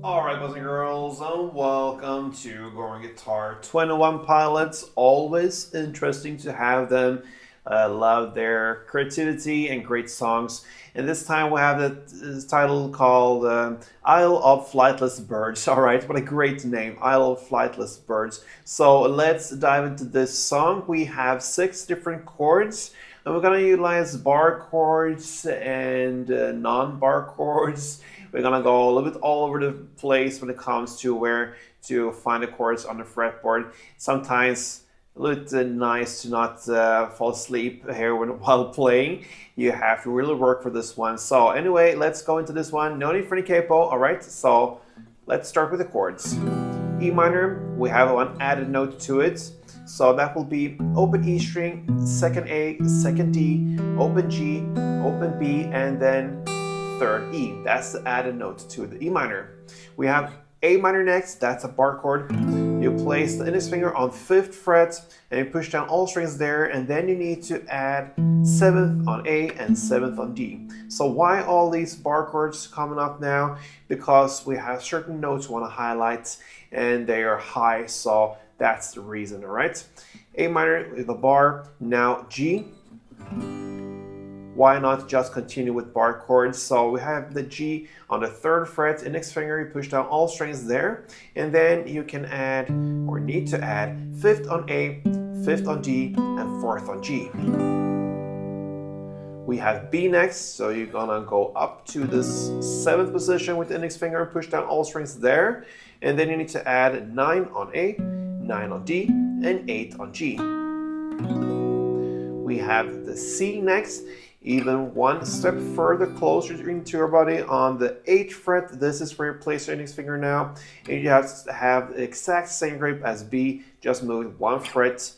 Alright, boys and girls, and welcome to Growing Guitar 21 Pilots. Always interesting to have them. Love their creativity and great songs. And this time we have this title called Isle of Flightless Birds. Alright, what a great name, Isle of Flightless Birds. So let's dive into this song. We have 6 different chords. And we're going to utilize bar chords and non-bar chords. We're going to go a little bit all over the place when it comes to where to find the chords on the fretboard. Sometimes a little bit nice to not fall asleep here while playing. You have to really work for this one. So anyway, let's go into this one. No need for any capo. All right, so let's start with the chords. E minor, we have one added note to it. So that will be open E string, second A, second D, open G, open B, and then third E. That's the added note to the E minor. We have A minor next, that's a bar chord. You place the index finger on 5th fret and you push down all strings there, and then you need to add 7th on A and 7th on D. So why all these bar chords coming up now? Because we have certain notes we want to highlight and they are high, so that's the reason, all right? A minor with a bar, now G. Why not just continue with bar chords? So we have the G on the 3rd fret, index finger, you push down all strings there, and then you can add, or need to add, 5th on A, 5th on D, and 4th on G. We have B next, so you're gonna go up to this 7th position with the index finger and push down all strings there, and then you need to add 9 on A, 9 on D, and 8 on G. We have the C next, even one step further closer into your body on the 8th fret. This is where you place your index finger now, and you have to have the exact same grip as B, just move 1 fret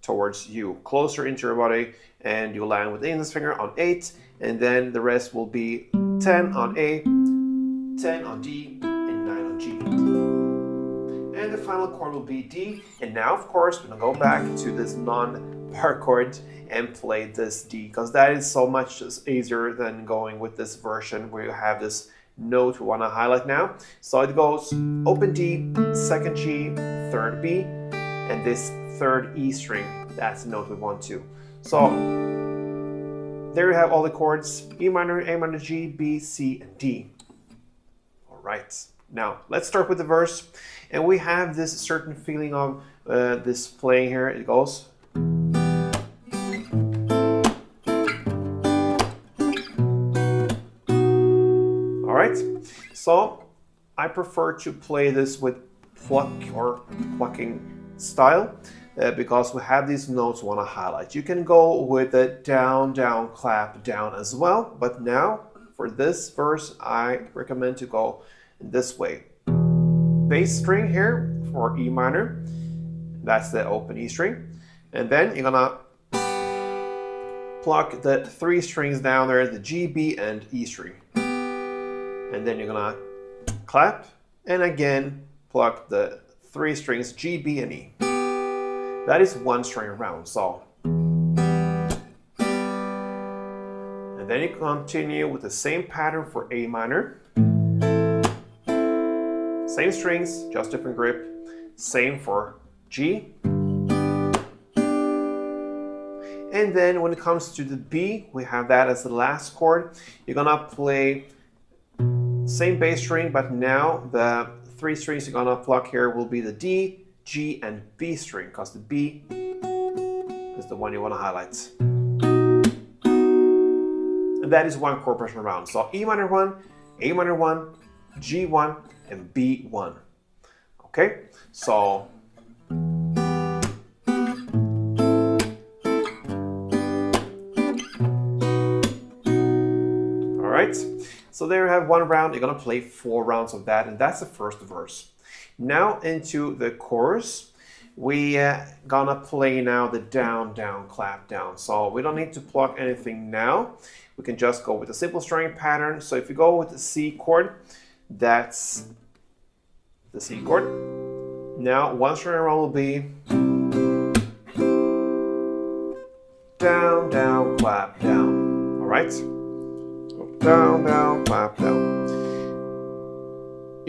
towards you, closer into your body, and you land with the index finger on 8, and then the rest will be 10 on A, 10 on D, and 9 on G. And the final chord will be D. And now, of course, we're gonna go back to this non-bar chord and play this D, because that is so much easier than going with this version where you have this note we want to highlight now. So it goes open D, second G, 3rd B, and this 3rd E string. That's the note we want to. So there you have all the chords: E minor, A minor, G, B, C, and D. All right. Now, let's start with the verse. And we have this certain feeling of this playing here. It goes. All right. So I prefer to play this with pluck or plucking style because we have these notes we want to highlight. You can go with a down, down, clap, down as well. But now, for this verse, I recommend to go this way. Bass string here for E minor, that's the open E string, and then you're gonna pluck the 3 strings down there, the G, B, and E string, and then you're gonna clap and again pluck the 3 strings G, B, and E. That is 1 string around, so. And then you continue with the same pattern for A minor. Same strings, just different grip. Same for G. And then when it comes to the B, we have that as the last chord. You're gonna play same bass string, but now the 3 strings you're gonna pluck here will be the D, G, and B string, because the B is the one you wanna highlight. And that is 1 chord progression around. So E minor 1, A minor 1, G1, and B1. Okay, so all right, so there you have 1 round. You're gonna play 4 rounds of that, and that's the first verse. Now into the chorus, we gonna play now the down, down, clap, down. So we don't need to pluck anything now. We can just go with a simple string pattern. So if you go with the C chord, that's the C chord. Now 1 string around will be down, down, clap, down. All right. Down, down, clap, down.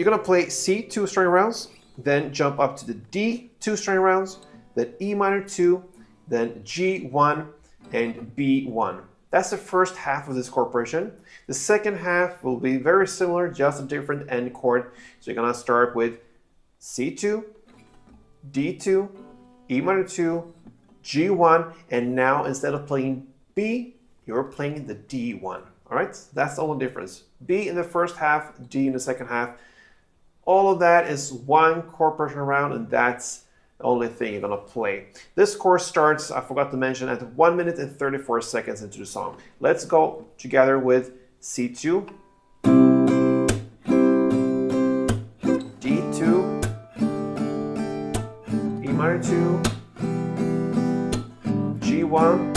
you're gonna play C 2-string rounds, then jump up to the D 2-string rounds, then E minor 2, then G1 and B1. That's the first half of this chord progression. The second half will be very similar, just a different end chord. So you're gonna start with C2, D2, E minor 2, G1, and now instead of playing B, you're playing the D1. All right, that's the only difference. B in the first half, D in the second half. All of that is one chord progression around, and that's the only thing you're gonna play. This course starts, I forgot to mention, at 1 minute and 34 seconds into the song. Let's go together with C2, D2, E minor 2, G1,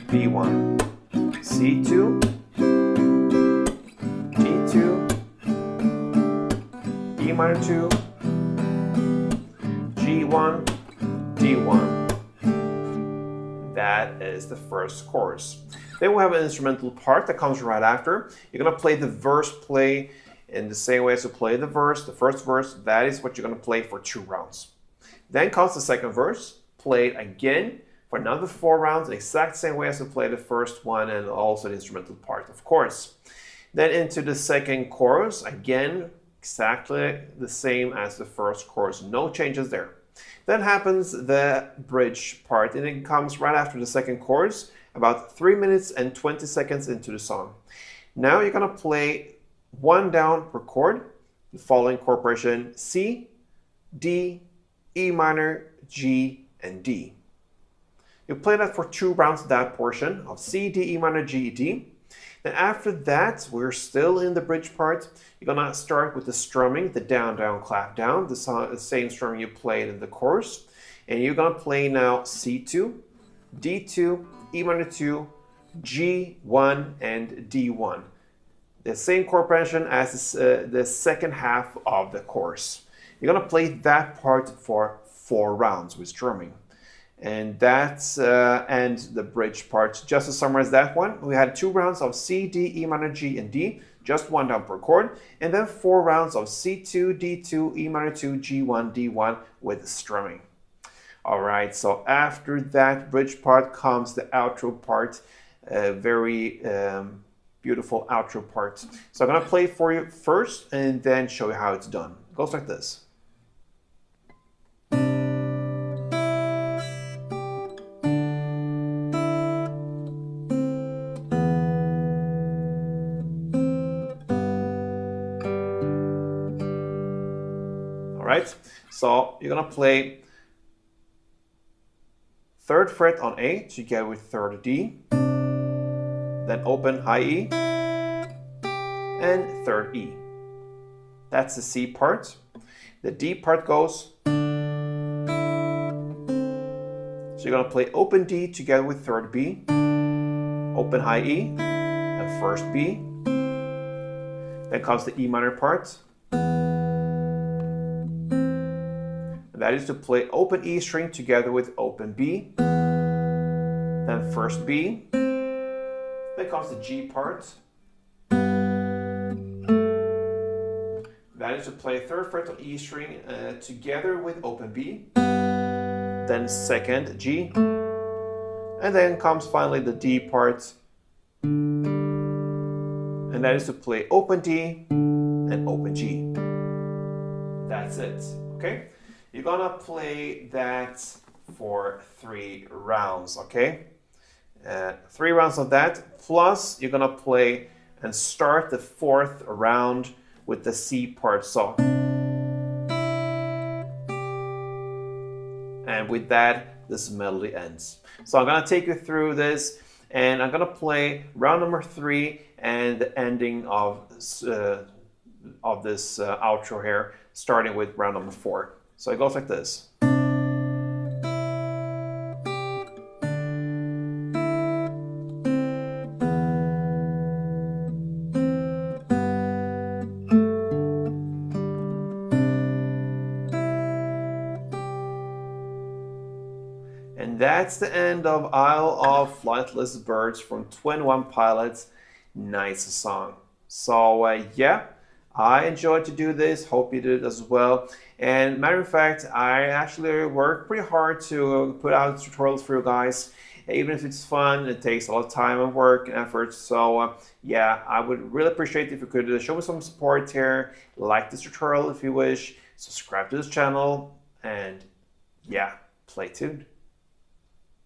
B1, C2, D2, E minor 2, G1, D1. That is the first chorus. Then we have an instrumental part that comes right after. You're gonna play the verse play in the same way as you play the verse, the first verse. That is what you're gonna play for 2 rounds. Then comes the second verse, play it again for another 4 rounds, the exact same way as you play the first one, and also the instrumental part, of course. Then into the second chorus, again, exactly the same as the first chorus, no changes there. Then happens the bridge part, and it comes right after the second chorus, about 3 minutes and 20 seconds into the song. Now you're gonna play 1 down per chord, the following chord progression: C, D, E minor, G, and D. You play that for 2 rounds, that portion of C, D, E minor, G, D. Then after that, we're still in the bridge part. You're gonna start with the strumming, the down, down, clap, down, the same strumming you played in the chorus. And you're gonna play now C2, D2, E minor 2, G1, and D1. The same chord progression as the second half of the chorus. You're gonna play that part for 4 rounds with strumming. And that's and the bridge part. Just to summarize that one, we had 2 rounds of C, D, E minor, G, and D, just 1 down per chord, and then 4 rounds of C2, D2, E minor 2, G1, D1 with strumming. All right, so after that bridge part comes the outro part, very beautiful outro part. So I'm gonna play for you first and then show you how it's done. It goes like this. All right, so you're gonna play 3rd fret on A together with 3rd D, then open high E, and 3rd E. That's the C part. The D part goes, so you're gonna play open D together with 3rd B, open high E, and 1st B. Then comes the E minor part. And that is to play open E string together with open B, then 1st B. Then comes the G part. That is to play 3rd fret on E string together with open B, then 2nd G, and then comes finally the D part, and that is to play open D and open G. That's it, okay? You're gonna play that for 3 rounds, okay? 3 rounds of that, plus you're gonna play and start the 4th round with the C part. So, and with that, this melody ends. So I'm gonna take you through this, and I'm gonna play round number 3 and the ending of this outro here, starting with round number 4. So it goes like this. And that's the end of Isle of Flightless Birds from 21 Pilots. Nice song. So yeah, I enjoyed to do this. Hope you did as well. And matter of fact, I actually work pretty hard to put out tutorials for you guys. Even if it's fun, it takes a lot of time and work and effort. So yeah, I would really appreciate if you could show me some support here. Like this tutorial if you wish. Subscribe to this channel. And yeah, play tuned.